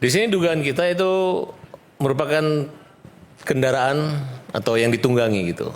Di sini dugaan kita itu merupakan kendaraan atau yang ditunggangi gitu.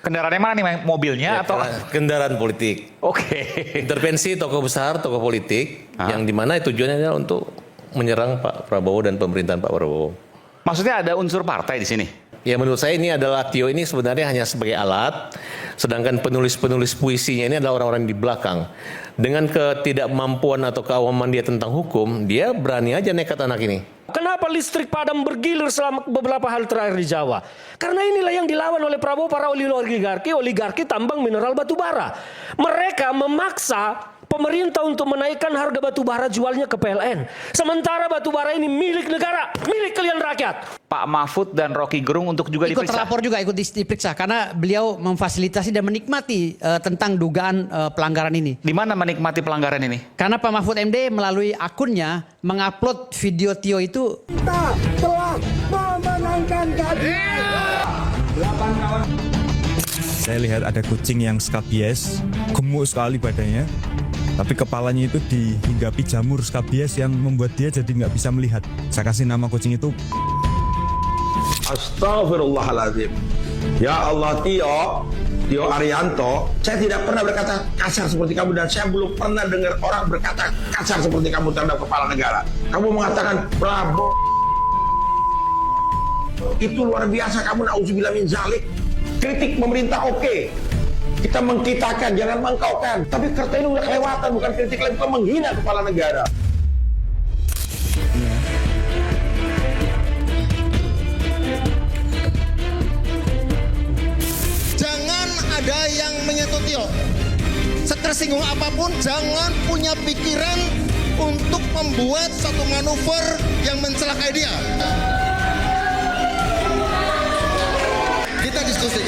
Kendaraannya mana nih, mobilnya atau? Kendaraan politik. Oke. Intervensi tokoh besar, tokoh politik, yang dimana tujuannya adalah untuk menyerang Pak Prabowo dan pemerintahan Pak Prabowo. Maksudnya ada unsur partai di sini? Ya menurut saya ini adalah Tio ini sebenarnya hanya sebagai alat, sedangkan penulis-penulis puisinya ini adalah orang-orang di belakang. Dengan ketidakmampuan atau keawaman dia tentang hukum, dia berani aja nekat anak ini. Kenapa listrik padam bergilir selama beberapa hari terakhir di Jawa? Karena inilah yang dilawan oleh Prabowo, para oligarki tambang mineral batu bara. Mereka memaksa pemerintah untuk menaikkan harga batu bara jualnya ke PLN. Sementara batu bara ini milik negara, milik kalian rakyat. Pak Mahfud dan Rocky Gerung untuk juga ikut diperiksa. terlapor juga, ikut diperiksa karena beliau memfasilitasi dan menikmati tentang dugaan pelanggaran ini. Di mana menikmati pelanggaran ini? Karena Pak Mahfud MD melalui akunnya mengupload video Tio itu. Kita telah memenangkan gaji. Saya lihat ada kucing yang skabies, gemuk sekali badannya, tapi kepalanya itu dihinggapi jamur skabies yang membuat dia jadi nggak bisa melihat. Saya kasih nama kucing itu. Astagfirullahaladzim. Ya Allah, Tio Arianto, saya tidak pernah berkata kasar seperti kamu dan saya belum pernah dengar orang berkata kasar seperti kamu terhadap kepala negara. Kamu mengatakan Prabowo itu luar biasa, kamu na'udzubillah min zalik. Kritik pemerintah oke. Kita mengkitakan, jangan mengkaukan. Tapi kerta ini udah kelewatan, bukan kritik lagi, bukan menghina kepala negara. Jangan ada yang menyentuh Tio. Setersinggung apapun, jangan punya pikiran untuk membuat satu manuver yang mencelakai dia. Kita diskusi.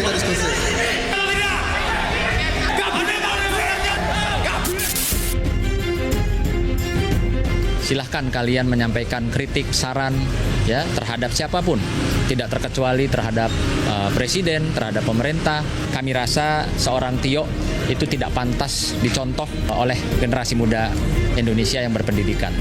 Silahkan kalian menyampaikan kritik, saran ya terhadap siapapun, tidak terkecuali terhadap presiden, terhadap pemerintah. Kami rasa seorang Tio itu tidak pantas dicontoh oleh generasi muda Indonesia yang berpendidikan.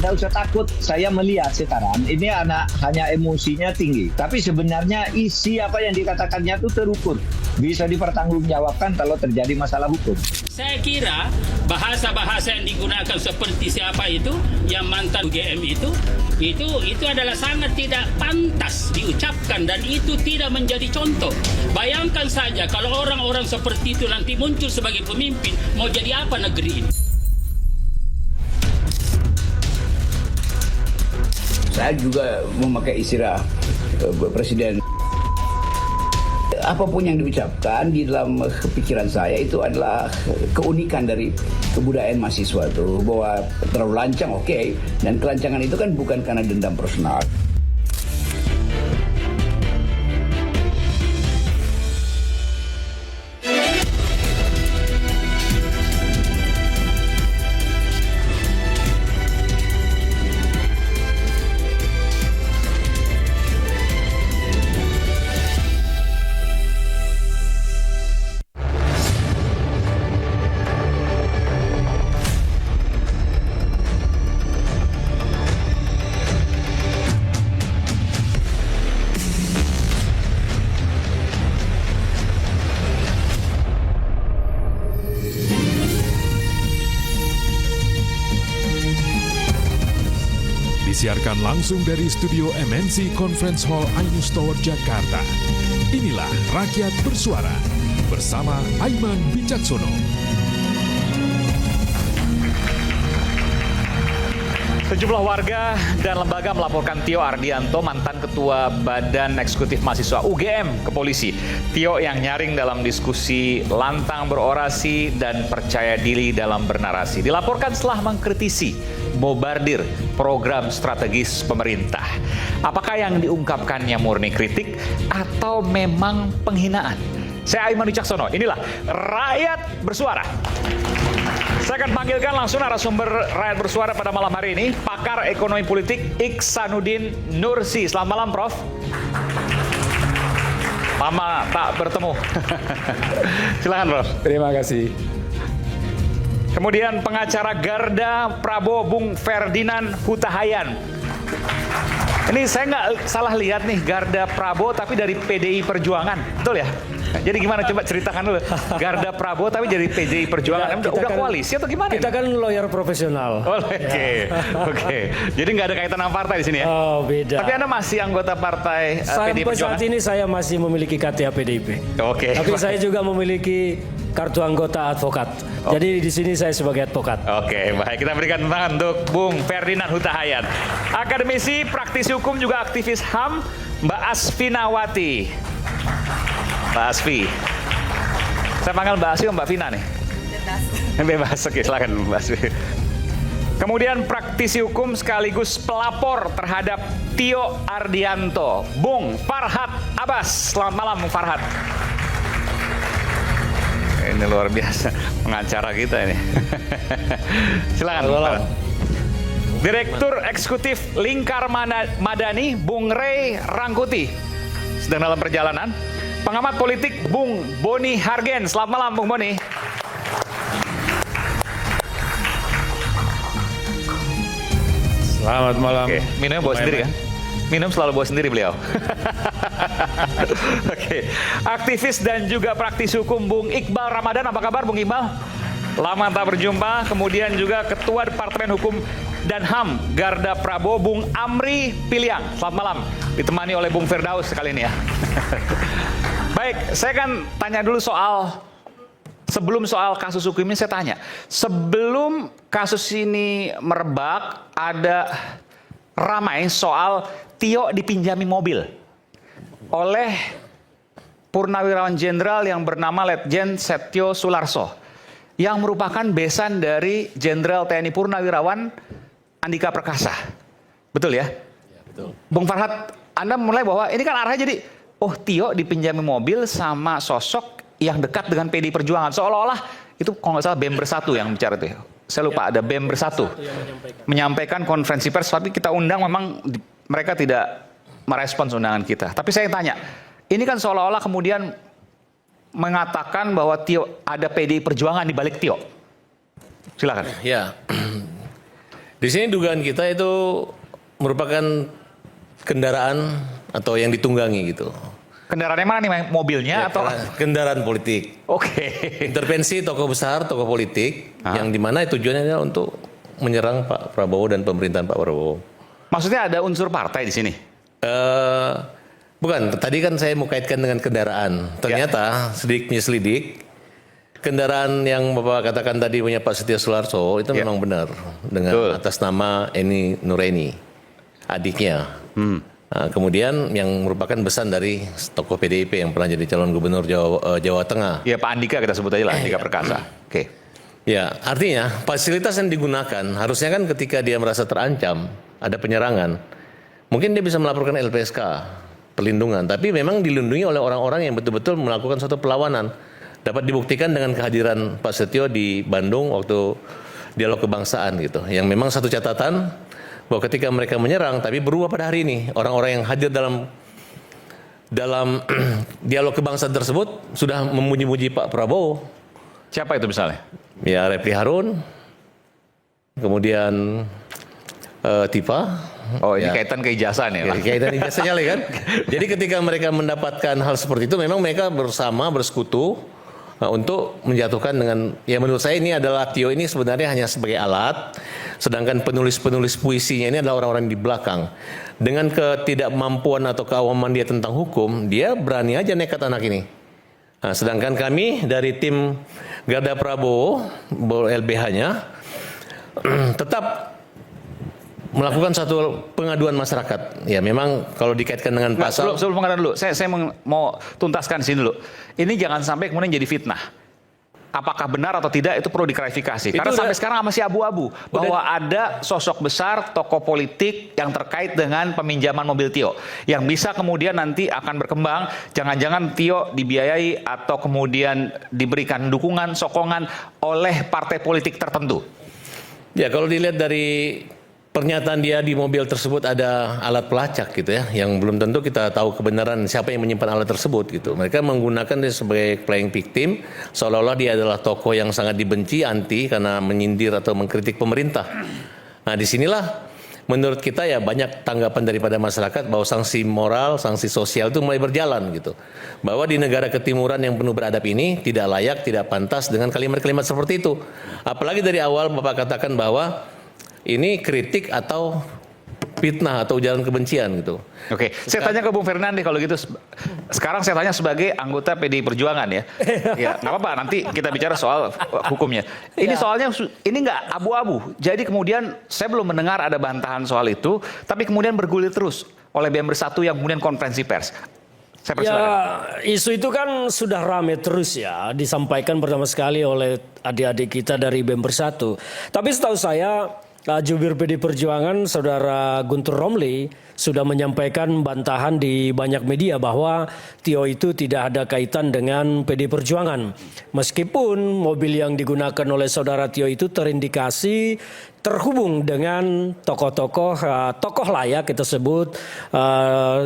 Tidak usah takut, saya melihat sekarang ini anak hanya emosinya tinggi. Tapi sebenarnya isi apa yang dikatakannya itu terukur. Bisa dipertanggungjawabkan kalau terjadi masalah hukum. Saya kira bahasa-bahasa yang digunakan seperti siapa itu, yang mantan UGM itu adalah sangat tidak pantas diucapkan dan itu tidak menjadi contoh. Bayangkan saja kalau orang-orang seperti itu nanti muncul sebagai pemimpin, mau jadi apa negeri ini? Saya juga memakai istilah presiden. Apapun yang diucapkan di dalam pikiran saya itu adalah keunikan dari kebudayaan mahasiswa itu, bahwa terlalu lancang oke, dan kelancangan itu kan bukan karena dendam personal. Disiarkan langsung dari studio MNC Conference Hall Ainus Tower, Jakarta. Inilah Rakyat Bersuara bersama Aiman Wicaksono. Sejumlah warga dan lembaga melaporkan Tio Ardianto, mantan Ketua Badan Eksekutif Mahasiswa UGM, ke polisi. Tio yang nyaring dalam diskusi, lantang berorasi, dan percaya diri dalam bernarasi. Dilaporkan setelah mengkritisi bombardir program strategis pemerintah. Apakah yang diungkapkannya murni kritik atau memang penghinaan? Saya Aiman Wicaksono, inilah Rakyat Bersuara. Saya akan panggilkan langsung narasumber Rakyat Bersuara pada malam hari ini, pakar ekonomi politik Iksanuddin Nursi. Selamat malam, Prof. Lama tak bertemu. Silakan, Prof. Terima kasih. Kemudian pengacara Garda Prabowo Bung Ferdinand Hutahayan. Ini saya nggak salah lihat nih, Garda Prabowo tapi dari PDI Perjuangan, betul ya? Jadi gimana, coba ceritakan dulu. Garda Prabowo tapi dari PDI Perjuangan, udah koalisi atau gimana? Kita kan lawyer profesional. Oke. Jadi nggak ada kaitan sama partai di sini ya? Oh, beda. Tapi Anda masih anggota partai PDI Sampai Perjuangan? saat ini saya masih memiliki KTA PDIP. Oke. Tapi saya juga memiliki kartu anggota advokat. Jadi di sini saya sebagai advokat. Oke, baik. Kita berikan tangan untuk Bung Ferdinand Hutahayan. Akademisi, praktisi hukum, juga aktivis HAM, Mbak Asfinawati. Mbak Asfi. Saya panggil Mbak Asfi atau Mbak Vina nih? Bebas. Oke, silakan Mbak Asfi. Kemudian praktisi hukum sekaligus pelapor terhadap Tio Ardianto, Bung Farhad Abbas. Selamat malam, Bung Farhad. Ini luar biasa pengacara kita ini. Silakan, Bung Farhad. Direktur Eksekutif Lingkar Madani, Bung Ray Rangkuti, sedang dalam perjalanan. Pengamat politik, Bung Boni Hargen. Selamat malam, Bung Boni. Selamat malam. Oke, minumnya bawa sendiri kan? Minum selalu bawa sendiri beliau. Oke. Aktivis dan juga praktisi hukum, Bung Iqbal Ramadan. Apa kabar, Bung Iqbal? Lama tak berjumpa. Kemudian juga Ketua Departemen Hukum dan HAM Garda Prabowo, Bung Amri Piliang. Selamat malam. Ditemani oleh Bung Firdaus kali ini ya. Baik, saya kan tanya dulu sebelum soal kasus hukum ini saya tanya. Sebelum kasus ini merebak, ada ramai soal Tio dipinjami mobil oleh Purnawirawan Jenderal yang bernama Letjen Setio Sularso, yang merupakan besan dari Jenderal TNI Purnawirawan Andika Perkasa. Betul ya? Ya, betul. Bung Farhad, Anda mulai bahwa ini kan arahnya jadi, oh Tio dipinjami mobil sama sosok yang dekat dengan PDI Perjuangan. Seolah-olah itu kalau nggak salah BEM Bersatu yang bicara itu ya. Saya lupa, ada BEM Bersatu menyampaikan konferensi pers, tapi kita undang, memang mereka tidak merespons undangan kita. Tapi saya tanya, ini kan seolah-olah kemudian mengatakan bahwa Tio, ada PDI Perjuangan di balik Tio. Silakan. Ya, di sini dugaan kita itu merupakan kendaraan atau yang ditunggangi gitu. Kendaraan yang mana nih, mobilnya atau kendaraan politik? Oke. Intervensi tokoh besar, tokoh politik yang dimana tujuannya adalah untuk menyerang Pak Prabowo dan pemerintahan Pak Prabowo. Maksudnya ada unsur partai di sini? Bukan. Tadi kan saya mau kaitkan dengan kendaraan. Ternyata selidik, kendaraan yang Bapak katakan tadi punya Pak Setio Sularso itu memang benar dengan atas nama Eni Nureni, adiknya. Nah, kemudian yang merupakan besan dari tokoh PDIP yang pernah jadi calon gubernur Jawa Tengah. Ya, Pak Andika, kita sebut aja lah, Andika Perkasa. Oke. Ya, artinya fasilitas yang digunakan harusnya kan ketika dia merasa terancam, ada penyerangan, mungkin dia bisa melaporkan LPSK, perlindungan. Tapi memang dilindungi oleh orang-orang yang betul-betul melakukan suatu perlawanan. Dapat dibuktikan dengan kehadiran Pak Setio di Bandung waktu dialog kebangsaan gitu. Yang memang satu catatan, bahwa ketika mereka menyerang, tapi berubah pada hari ini. Orang-orang yang hadir dalam dialog kebangsaan tersebut sudah memuji-muji Pak Prabowo. Siapa itu misalnya? Ya, Refli Harun, kemudian Tifa. Oh, ini kaitan ke ijazah nih. Ya, kaitan ijazahnya kan. Jadi ketika mereka mendapatkan hal seperti itu, memang mereka bersama, bersekutu untuk menjatuhkan dengan, ya menurut saya ini adalah Tio ini sebenarnya hanya sebagai alat, sedangkan penulis-penulis puisinya ini adalah orang-orang di belakang. Dengan ketidakmampuan atau keawaman dia tentang hukum, dia berani aja nekat anak ini. Nah, sedangkan kami dari tim Garda Prabowo, LBH-nya, tetap melakukan satu pengaduan masyarakat. Ya memang kalau dikaitkan dengan pasal... Sebelum pengaduan dulu, saya mau tuntaskan sini dulu. Ini jangan sampai kemudian jadi fitnah. Apakah benar atau tidak itu perlu diklarifikasi. Karena sampai sekarang masih abu-abu. Bahwa ada sosok besar, tokoh politik yang terkait dengan peminjaman mobil Tio. Yang bisa kemudian nanti akan berkembang, jangan-jangan Tio dibiayai atau kemudian diberikan dukungan, sokongan oleh partai politik tertentu. Ya kalau dilihat dari pernyataan dia di mobil tersebut ada alat pelacak gitu ya, yang belum tentu kita tahu kebenaran siapa yang menyimpan alat tersebut gitu. Mereka menggunakan dia sebagai playing victim, seolah-olah dia adalah tokoh yang sangat dibenci, anti karena menyindir atau mengkritik pemerintah. Nah, disinilah menurut kita ya banyak tanggapan daripada masyarakat bahwa sanksi moral, sanksi sosial itu mulai berjalan gitu. Bahwa di negara ketimuran yang penuh beradab ini tidak layak, tidak pantas dengan kalimat-kalimat seperti itu. Apalagi dari awal Bapak katakan bahwa ini kritik atau fitnah atau ujaran kebencian gitu. Oke, saya tanya ke Bung Fernandi kalau gitu. Sekarang saya tanya sebagai anggota PDI Perjuangan ya. Ya, nggak apa-apa. Nanti kita bicara soal hukumnya. Ini soalnya ini nggak abu-abu. Jadi kemudian saya belum mendengar ada bantahan soal itu, tapi kemudian bergulir terus oleh BEM Bersatu yang kemudian konferensi pers. Saya persilakan. Ya, isu itu kan sudah rame terus ya, disampaikan pertama sekali oleh adik-adik kita dari BEM Bersatu. Tapi setahu saya Jubir PD Perjuangan Saudara Guntur Romli sudah menyampaikan bantahan di banyak media bahwa Tio itu tidak ada kaitan dengan PD Perjuangan. Meskipun mobil yang digunakan oleh Saudara Tio itu terindikasi terhubung dengan tokoh lah ya kita sebut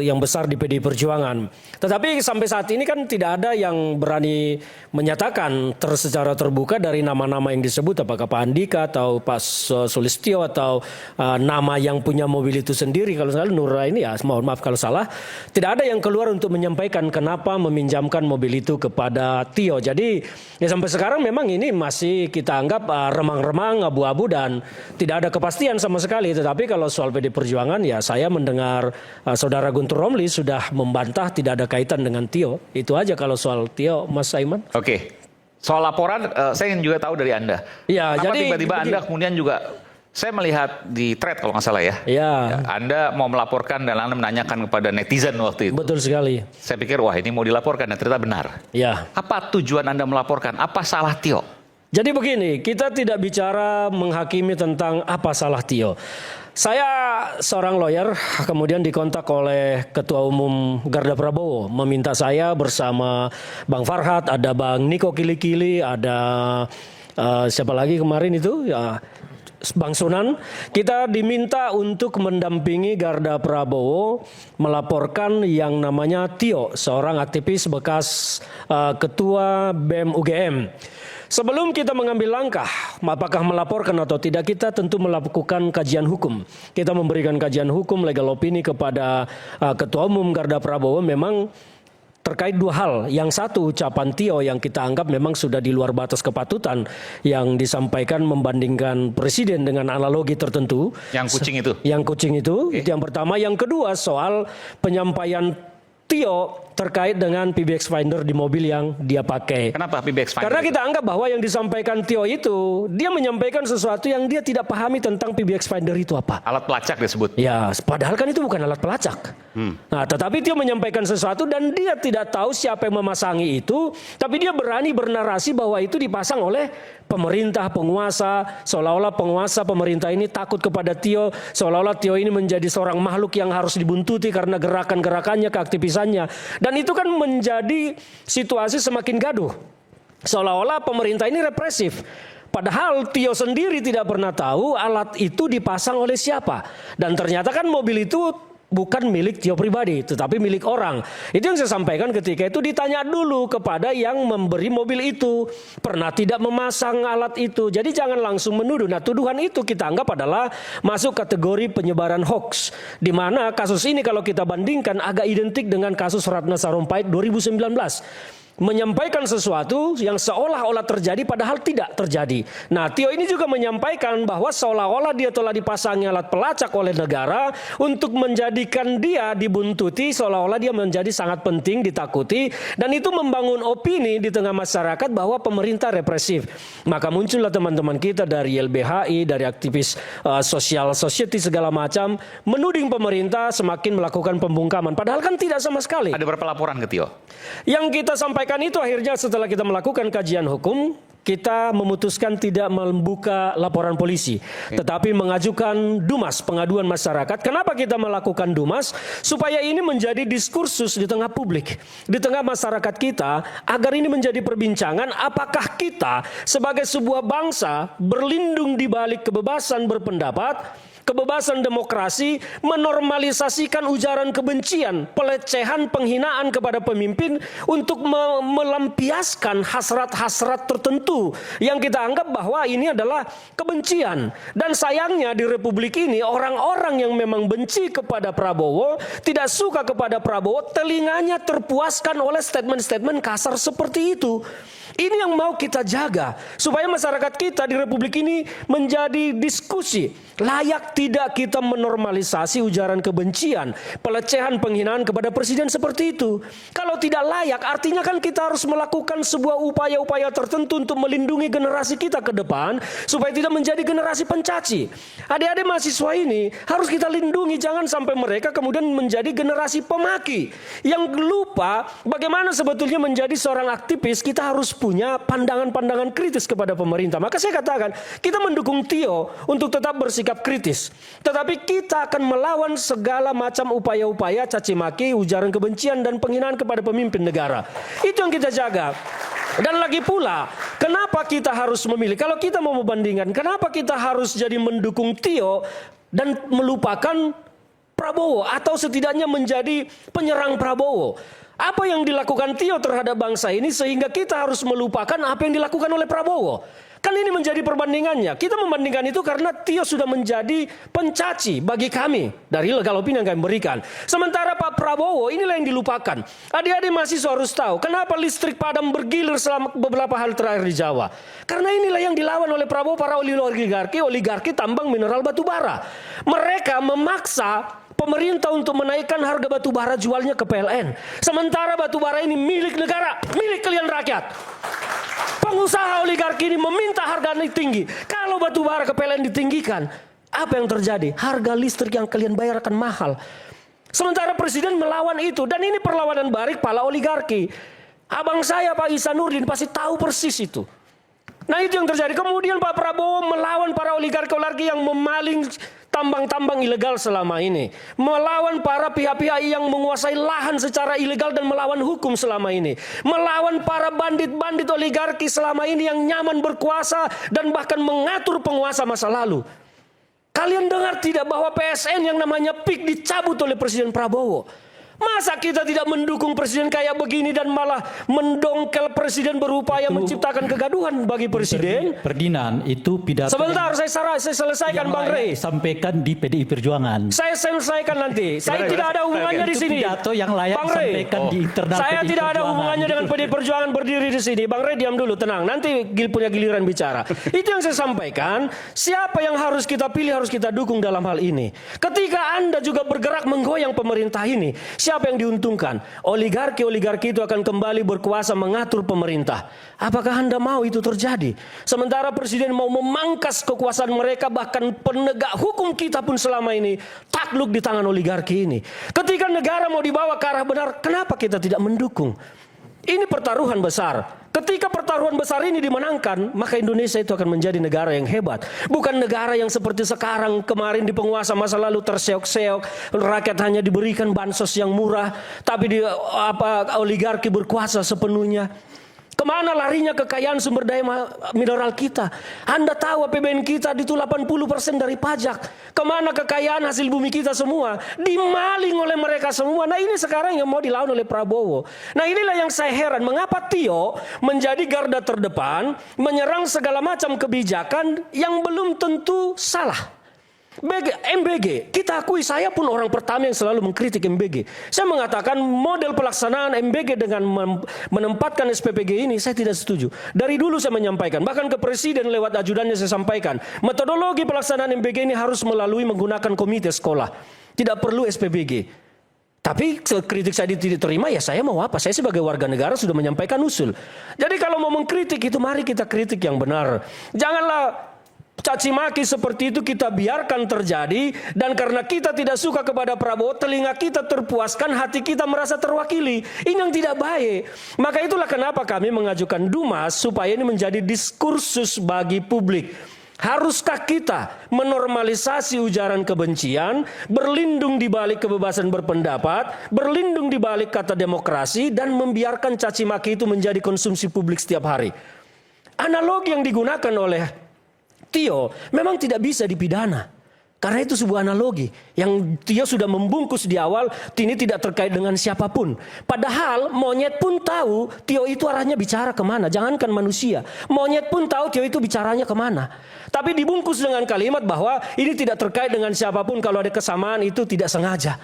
yang besar di PD Perjuangan. Tetapi sampai saat ini kan tidak ada yang berani menyatakan secara terbuka dari nama-nama yang disebut, apakah Pak Andika atau Pak Sulistyo atau nama yang punya mobil itu sendiri. Kalau salah Nura ini ya, mohon maaf kalau salah, tidak ada yang keluar untuk menyampaikan kenapa meminjamkan mobil itu kepada Tio. Jadi ya sampai sekarang memang ini masih kita anggap remang-remang, abu-abu dan tidak ada kepastian sama sekali. Tetapi kalau soal PD Perjuangan ya saya mendengar Saudara Guntur Romli sudah membantah tidak ada kaitan dengan Tio. Itu aja kalau soal Tio, Mas Aiman. Oke. Soal laporan saya ingin juga tahu dari Anda. Ya, kenapa jadi tiba-tiba Anda kemudian juga, saya melihat di thread kalau nggak salah ya. Ya. Anda mau melaporkan dan Anda menanyakan kepada netizen waktu itu. Betul sekali. Saya pikir wah ini mau dilaporkan dan ternyata benar. Ya. Apa tujuan Anda melaporkan? Apa salah Tio? Jadi begini, kita tidak bicara menghakimi tentang apa salah Tio. Saya seorang lawyer, kemudian dikontak oleh Ketua Umum Garda Prabowo, meminta saya bersama Bang Farhad, ada Bang Niko Kili-Kili, ada siapa lagi kemarin itu, ya, Bang Sunan, kita diminta untuk mendampingi Garda Prabowo melaporkan yang namanya Tio, seorang aktivis bekas Ketua BEM UGM. Sebelum kita mengambil langkah, apakah melaporkan atau tidak, kita tentu melakukan kajian hukum. Kita memberikan kajian hukum, legal opini kepada Ketua Umum Garda Prabowo memang terkait dua hal. Yang satu, ucapan Tio yang kita anggap memang sudah di luar batas kepatutan yang disampaikan membandingkan presiden dengan analogi tertentu. Yang kucing itu? Yang kucing itu, itu yang pertama. Yang kedua, soal penyampaian Tio terkait dengan PBX Finder di mobil yang dia pakai. Kenapa PBX Finder? Karena kita anggap bahwa yang disampaikan Tio itu, dia menyampaikan sesuatu yang dia tidak pahami tentang PBX Finder itu apa. Alat pelacak disebut. Ya, padahal kan itu bukan alat pelacak. Nah, tetapi Tio menyampaikan sesuatu dan dia tidak tahu siapa yang memasangi itu, tapi dia berani bernarasi bahwa itu dipasang oleh pemerintah, penguasa, seolah-olah penguasa pemerintah ini takut kepada Tio, seolah-olah Tio ini menjadi seorang makhluk yang harus dibuntuti karena gerakan-gerakannya, keaktivisannya. Dan itu kan menjadi situasi semakin gaduh. Seolah-olah pemerintah ini represif. Padahal Tio sendiri tidak pernah tahu alat itu dipasang oleh siapa. Dan ternyata kan mobil itu bukan milik Tio pribadi, tetapi milik orang. Itu yang saya sampaikan ketika itu, ditanya dulu kepada yang memberi mobil itu. Pernah tidak memasang alat itu. Jadi jangan langsung menuduh. Nah, tuduhan itu kita anggap adalah masuk kategori penyebaran hoax. Di mana kasus ini kalau kita bandingkan agak identik dengan kasus Ratna Sarumpait 2019. Menyampaikan sesuatu yang seolah-olah terjadi padahal tidak terjadi. Nah, Tio ini juga menyampaikan bahwa seolah-olah dia telah dipasangi alat pelacak oleh negara untuk menjadikan dia dibuntuti, seolah-olah dia menjadi sangat penting, ditakuti, dan itu membangun opini di tengah masyarakat bahwa pemerintah represif. Maka muncullah teman-teman kita dari LBHI, dari aktivis social society segala macam, menuding pemerintah semakin melakukan pembungkaman. Padahal kan tidak sama sekali. Ada berapa laporan ke Tio? Yang kita sampaikan itu akhirnya setelah kita melakukan kajian hukum, kita memutuskan tidak membuka laporan polisi, tetapi mengajukan DUMAS, pengaduan masyarakat. Kenapa kita melakukan DUMAS? Supaya ini menjadi diskursus di tengah publik, di tengah masyarakat kita, agar ini menjadi perbincangan apakah kita sebagai sebuah bangsa berlindung di balik kebebasan berpendapat, kebebasan demokrasi, menormalisasikan ujaran kebencian, pelecehan, penghinaan kepada pemimpin untuk melampiaskan hasrat-hasrat tertentu yang kita anggap bahwa ini adalah kebencian. Dan sayangnya di Republik ini orang-orang yang memang benci kepada Prabowo, tidak suka kepada Prabowo, telinganya terpuaskan oleh statement-statement kasar seperti itu. Ini yang mau kita jaga supaya masyarakat kita di Republik ini menjadi diskusi. Layak tidak kita menormalisasi ujaran kebencian, pelecehan, penghinaan kepada presiden seperti itu? Kalau tidak layak, artinya kan kita harus melakukan sebuah upaya-upaya tertentu untuk melindungi generasi kita ke depan supaya tidak menjadi generasi pencaci. Adik-adik mahasiswa ini harus kita lindungi, jangan sampai mereka kemudian menjadi generasi pemaki yang lupa bagaimana sebetulnya menjadi seorang aktivis. Kita harus punya pandangan-pandangan kritis kepada pemerintah. Maka saya katakan, kita mendukung Tio untuk tetap bersikap kritis. Tetapi kita akan melawan segala macam upaya-upaya caci maki, ujaran kebencian, dan penghinaan kepada pemimpin negara. Itu yang kita jaga. Dan lagi pula, kenapa kita harus memilih? Kalau kita mau membandingkan, kenapa kita harus jadi mendukung Tio dan melupakan Prabowo, atau setidaknya menjadi penyerang Prabowo? Apa yang dilakukan Tio terhadap bangsa ini sehingga kita harus melupakan apa yang dilakukan oleh Prabowo? Kan ini menjadi perbandingannya. Kita membandingkan itu karena Tio sudah menjadi pencaci bagi kami dari legal opini yang kami berikan. Sementara Pak Prabowo inilah yang dilupakan. Adik-adik mahasiswa harus tahu kenapa listrik padam bergilir selama beberapa hari terakhir di Jawa. Karena inilah yang dilawan oleh Prabowo, para oligarki tambang mineral batu bara. Mereka memaksa pemerintah untuk menaikkan harga batu bara jualnya ke PLN. Sementara batu bara ini milik negara, milik kalian rakyat. Pengusaha oligarki ini meminta harga tinggi. Kalau batu bara ke PLN ditinggikan, apa yang terjadi? Harga listrik yang kalian bayar akan mahal. Sementara presiden melawan itu. Dan ini perlawanan barik para oligarki. Abang saya Pak Ihsanuddin pasti tahu persis itu. Nah itu yang terjadi. Kemudian Pak Prabowo melawan para oligarki yang memaling tambang-tambang ilegal selama ini. Melawan para pihak-pihak yang menguasai lahan secara ilegal dan melawan hukum selama ini. Melawan para bandit-bandit oligarki selama ini yang nyaman berkuasa dan bahkan mengatur penguasa masa lalu. Kalian dengar tidak bahwa PSN yang namanya PIK dicabut oleh Presiden Prabowo? Masa kita tidak mendukung presiden kayak begini dan malah mendongkel presiden berupaya menciptakan kegaduhan bagi presiden? Ferdinand, itu pidato. Sebentar, saya selesaikan Bang Rey. Sampaikan di PDI Perjuangan. Saya selesaikan nanti. Saya tidak ada hubungannya di sini. Pidato yang layak Bang Rey, disampaikan di internal saya PDI tidak ada Perjuangan. hubungannya dengan PDI Perjuangan berdiri di sini. Bang Rey diam dulu, tenang. Nanti punya giliran bicara. Itu yang saya sampaikan. Siapa yang harus kita pilih, harus kita dukung dalam hal ini. Ketika Anda juga bergerak menggoyang pemerintah ini, siapa yang diuntungkan? Oligarki itu akan kembali berkuasa mengatur pemerintah. Apakah Anda mau itu terjadi? Sementara presiden mau memangkas kekuasaan mereka, bahkan penegak hukum kita pun selama ini takluk di tangan oligarki ini. Ketika negara mau dibawa ke arah benar, kenapa kita tidak mendukung? Ini pertaruhan besar. Ketika pertaruhan besar ini dimenangkan, maka Indonesia itu akan menjadi negara yang hebat. Bukan negara yang seperti sekarang, kemarin di penguasa masa lalu terseok-seok, rakyat hanya diberikan bansos yang murah, tapi oligarki berkuasa sepenuhnya. Kemana larinya kekayaan sumber daya mineral kita? Anda tahu APBN kita itu 80% dari pajak. Kemana kekayaan hasil bumi kita semua? Dimaling oleh mereka semua. Nah ini sekarang yang mau dilawan oleh Prabowo. Nah inilah yang saya heran. Mengapa Tio menjadi garda terdepan, menyerang segala macam kebijakan yang belum tentu salah. MBG, kita akui, saya pun orang pertama yang selalu mengkritik MBG. Saya mengatakan model pelaksanaan MBG dengan menempatkan SPPG ini saya tidak setuju. Dari dulu saya menyampaikan, bahkan ke presiden lewat ajudannya saya sampaikan, metodologi pelaksanaan MBG ini harus melalui menggunakan komite sekolah. Tidak perlu SPPG. Tapi kritik saya tidak diterima, ya saya mau apa? Saya sebagai warga negara sudah menyampaikan usul. Jadi kalau mau mengkritik itu, mari kita kritik yang benar. Janganlah caci maki seperti itu kita biarkan terjadi, dan karena kita tidak suka kepada Prabowo, telinga kita terpuaskan, hati kita merasa terwakili. Ini yang tidak baik. Maka itulah kenapa kami mengajukan Dumas supaya ini menjadi diskursus bagi publik. Haruskah kita menormalisasi ujaran kebencian, berlindung di balik kebebasan berpendapat, berlindung di balik kata demokrasi, dan membiarkan caci maki itu menjadi konsumsi publik setiap hari? Analogi yang digunakan oleh Tio memang tidak bisa dipidana. Karena itu sebuah analogi yang Tio sudah membungkus di awal, ini tidak terkait dengan siapapun. Padahal monyet pun tahu Tio itu arahnya bicara kemana, jangankan manusia. Monyet pun tahu Tio itu bicaranya kemana. Tapi dibungkus dengan kalimat bahwa ini tidak terkait dengan siapapun, kalau ada kesamaan itu tidak sengaja.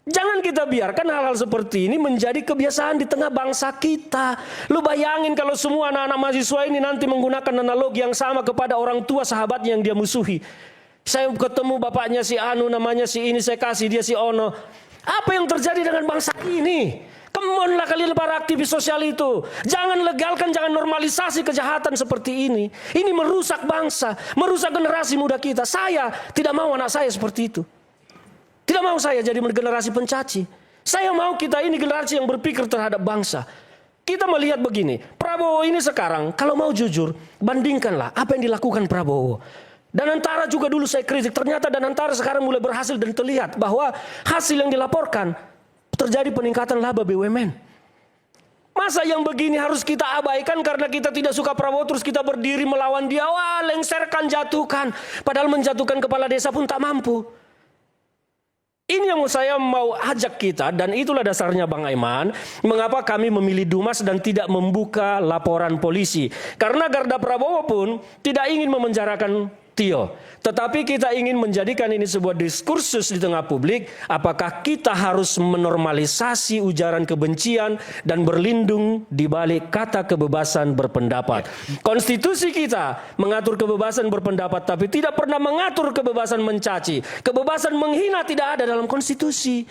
Jangan kita biarkan hal-hal seperti ini menjadi kebiasaan di tengah bangsa kita. Lu bayangin kalau semua anak-anak mahasiswa ini nanti menggunakan analogi yang sama kepada orang tua sahabatnya yang dia musuhi. Saya ketemu bapaknya si Anu, namanya si ini, saya kasih dia si Ono. Apa yang terjadi dengan bangsa ini? Kemonlah kalian para aktivis sosial itu. Jangan legalkan, jangan normalisasi kejahatan seperti ini. Ini merusak bangsa, merusak generasi muda kita. Saya tidak mau anak saya seperti itu. Tidak mau saya jadi generasi pencaci. Saya mau kita ini generasi yang berpikir terhadap bangsa. Kita melihat begini, Prabowo ini sekarang kalau mau jujur, bandingkanlah apa yang dilakukan Prabowo. Danantara juga dulu saya kritik, ternyata Danantara sekarang mulai berhasil dan terlihat bahwa hasil yang dilaporkan terjadi peningkatan laba BUMN. Masa yang begini harus kita abaikan karena kita tidak suka Prabowo terus kita berdiri melawan dia, wah lengserkan, jatuhkan. Padahal menjatuhkan kepala desa pun tak mampu. Ini yang saya mau ajak kita, dan itulah dasarnya Bang Aiman, mengapa kami memilih Dumas dan tidak membuka laporan polisi. Karena Garda Prabowo pun tidak ingin memenjarakan Tio. Tetapi kita ingin menjadikan ini sebuah diskursus di tengah publik, apakah kita harus menormalisasi ujaran kebencian dan berlindung di balik kata kebebasan berpendapat. Konstitusi kita mengatur kebebasan berpendapat, tapi tidak pernah mengatur kebebasan mencaci. Kebebasan menghina tidak ada dalam konstitusi.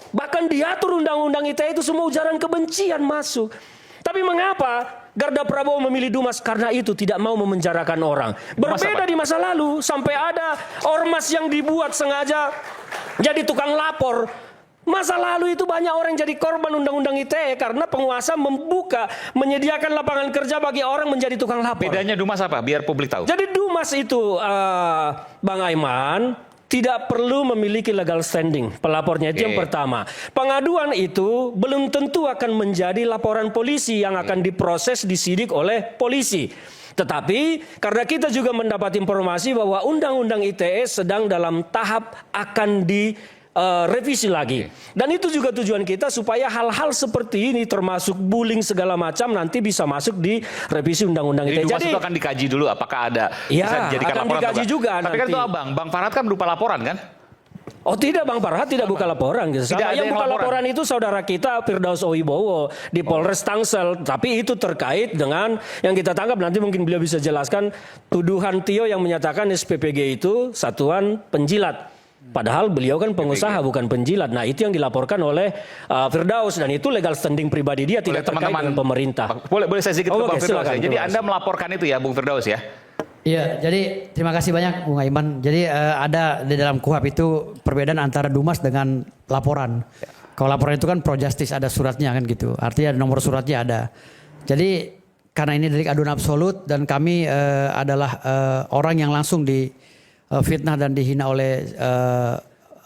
Bahkan diatur undang-undang ITE itu semua ujaran kebencian masuk. Tapi mengapa Garda Prabowo memilih Dumas? Karena itu tidak mau memenjarakan orang. Berbeda di masa lalu, sampai ada ormas yang dibuat sengaja jadi tukang lapor. Masa lalu itu banyak orang yang jadi korban undang-undang ITE karena penguasa menyediakan lapangan kerja bagi orang menjadi tukang lapor. Bedanya Dumas apa? Biar publik tahu. Jadi Dumas itu, Bang Aiman, tidak perlu memiliki legal standing pelapornya, itu yang pertama. Pengaduan itu belum tentu akan menjadi laporan polisi yang akan diproses, disidik oleh polisi. Tetapi karena kita juga mendapat informasi bahwa undang-undang ITE sedang dalam tahap akan direvisi lagi. Dan itu juga tujuan kita supaya hal-hal seperti ini termasuk bullying segala macam nanti bisa masuk di revisi undang-undang ITE. Jadi itu akan dikaji dulu apakah ada bisa dijadikan akan laporan dikaji juga. Tapi kan itu Bang Farhad kan berupa laporan kan? Oh tidak, Bang Farhad tidak buka laporan. Gitu. Yang buka laporan itu saudara kita Firdaus Owibowo di Polres Tangsel. Tapi itu terkait dengan yang kita tangkap, nanti mungkin beliau bisa jelaskan tuduhan Tio yang menyatakan SPPG itu satuan penjilat. Padahal beliau kan pengusaha bukan penjilat. Nah itu yang dilaporkan oleh Firdaus, dan itu legal standing pribadi dia, tidak terkait dengan pemerintah. Boleh saya sedikit ke Bang Firdaus ya? Jadi Anda melaporkan itu ya Bung Firdaus ya? Iya, jadi terima kasih banyak Bung Aiman. Jadi ada di dalam KUHP itu perbedaan antara Dumas dengan laporan. Kalau laporan itu kan pro justice, ada suratnya kan gitu. Artinya nomor suratnya ada. Jadi karena ini delik aduan absolut dan kami adalah orang yang langsung fitnah dan dihina oleh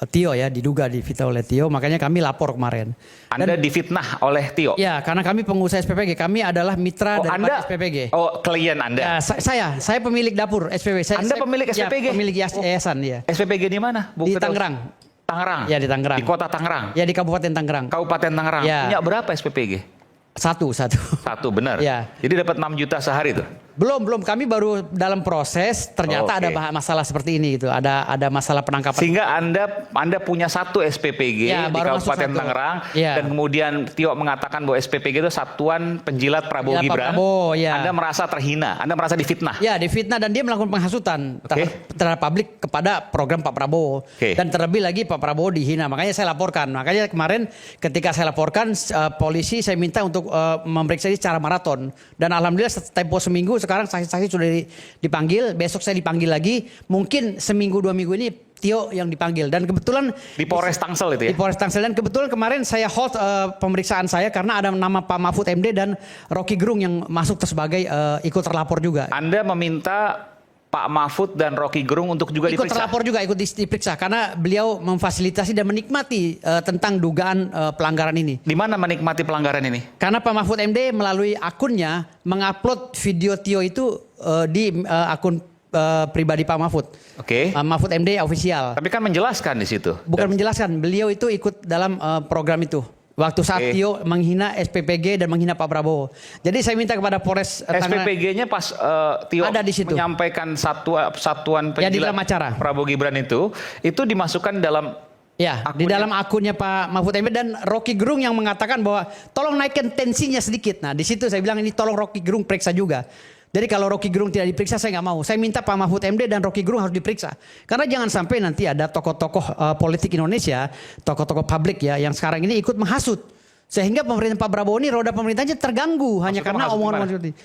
Tio ya, diduga difitnah oleh Tio, makanya kami lapor kemarin. Anda difitnah oleh Tio? Ya, karena kami pengusaha SPPG, kami adalah mitra dari SPPG. Oh, klien Anda? Ya, saya pemilik dapur SPPG. Anda pemilik SPPG? Ya, pemilik yayasan ya. SPPG di mana? Di Tangerang. Tangerang? Ya, di Tangerang. Di kota Tangerang? Ya, di Kabupaten Tangerang. Kabupaten Tangerang. Ya. Punya berapa SPPG? Satu, benar? Ya. Jadi dapat 6 juta sehari tuh? Belum. Kami baru dalam proses. Ternyata ada masalah seperti ini gitu. Ada masalah penangkapan. Sehingga Anda punya satu SPPG di Kabupaten Tangerang, dan kemudian Tio mengatakan bahwa SPPG itu Satuan Penjilat Prabowo Gibran. Anda merasa terhina, Anda merasa difitnah. Ya, difitnah, dan dia melakukan penghasutan terhadap publik kepada program Pak Prabowo. Dan terlebih lagi Pak Prabowo dihina. Makanya saya laporkan. Makanya kemarin ketika saya laporkan polisi, saya minta untuk memeriksa secara maraton. Dan alhamdulillah tempo seminggu sekarang saksi-saksi sudah dipanggil, besok saya dipanggil lagi, mungkin seminggu 2 minggu ini Tio yang dipanggil, dan kebetulan Di Polres Tangsel itu ya? Di Polres Tangsel, dan kebetulan kemarin saya hold pemeriksaan saya karena ada nama Pak Mahfud MD dan Rocky Gerung yang masuk sebagai ikut terlapor juga. Anda meminta Pak Mahfud dan Rocky Gerung untuk juga Ikut diperiksa? terlapor juga, ikut diperiksa karena beliau memfasilitasi dan menikmati tentang dugaan pelanggaran ini. Di mana menikmati pelanggaran ini? Karena Pak Mahfud MD melalui akunnya mengupload video Tio itu di akun pribadi Pak Mahfud. Oke. Mahfud MD official. Tapi kan menjelaskan di situ. Bukan menjelaskan, beliau itu ikut dalam program itu. Waktu saat Tio menghina SPPG dan menghina Pak Prabowo. Jadi saya minta kepada Polres SPPG-nya pas Tio ada di situ. menyampaikan satuan Ya, di penjilat dalam acara. Prabowo Gibran itu dimasukkan dalam ya, di dalam akunnya Pak Mahfud MD, dan Rocky Gerung yang mengatakan bahwa tolong naikkan tensinya sedikit. Nah, di situ saya bilang ini tolong Rocky Gerung periksa juga. Jadi kalau Rocky Gerung tidak diperiksa saya nggak mau. Saya minta Pak Mahfud MD dan Rocky Gerung harus diperiksa. Karena jangan sampai nanti ada tokoh-tokoh politik Indonesia, tokoh-tokoh publik ya yang sekarang ini ikut menghasut. Sehingga pemerintah Pak Prabowo ini roda pemerintahnya terganggu hanya karena omongan seperti ini.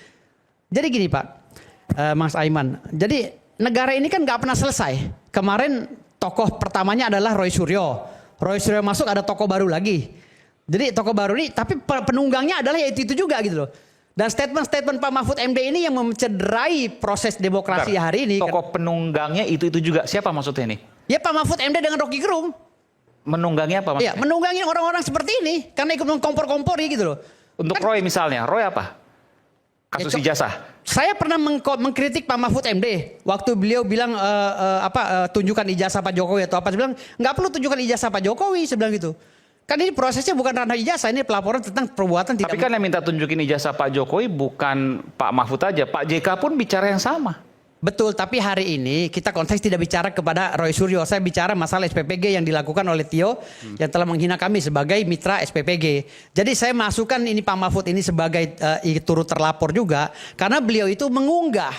Jadi gini Pak, Mas Aiman. Jadi negara ini kan nggak pernah selesai. Kemarin tokoh pertamanya adalah Roy Suryo. Roy Suryo masuk, ada tokoh baru lagi. Jadi tokoh baru ini, tapi penunggangnya adalah ya itu juga gitu loh. Dan statement-statement Pak Mahfud MD ini yang mencederai proses demokrasi hari ini. Tokoh penunggangnya itu juga. Siapa maksudnya ini? Ya Pak Mahfud MD dengan Rocky Gerung. Menunggangi apa maksudnya? Ya, menunggangi orang-orang seperti ini karena ikut mengkompor-kompori gitu loh. Untuk Roy misalnya, Roy apa? Kasus ijazah. Saya pernah mengkritik Pak Mahfud MD waktu beliau bilang tunjukkan ijazah Pak Jokowi atau apa. Saya bilang nggak perlu tunjukkan ijazah Pak Jokowi, saya bilang gitu. Kan ini prosesnya bukan ranah ijazah, ini pelaporan tentang perbuatan tidak. Tapi kan yang minta tunjukin ijazah Pak Jokowi bukan Pak Mahfud aja, Pak JK pun bicara yang sama. Betul, tapi hari ini kita konteks tidak bicara kepada Roy Suryo. Saya bicara masalah SPPG yang dilakukan oleh Tio yang telah menghina kami sebagai mitra SPPG. Jadi saya masukkan ini Pak Mahfud ini sebagai turut terlapor juga karena beliau itu mengunggah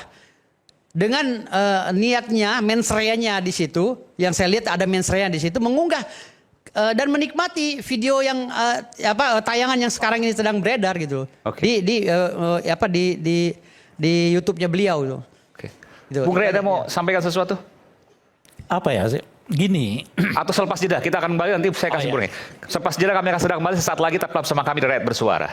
dengan niatnya, mensreanya di situ. Yang saya lihat ada mensrea di situ, mengunggah dan menikmati video yang tayangan yang sekarang ini sedang beredar gitu. Okay. Di YouTube-nya beliau gitu. Gitu. Bung Rey, ada mau sampaikan sesuatu? Apa ya? Gini. Atau selepas jeda kita akan kembali, nanti saya kasih Bung Rey. Selepas jeda kami akan sedang kembali sesaat lagi, tetap bersama kami di Rakyat Bersuara.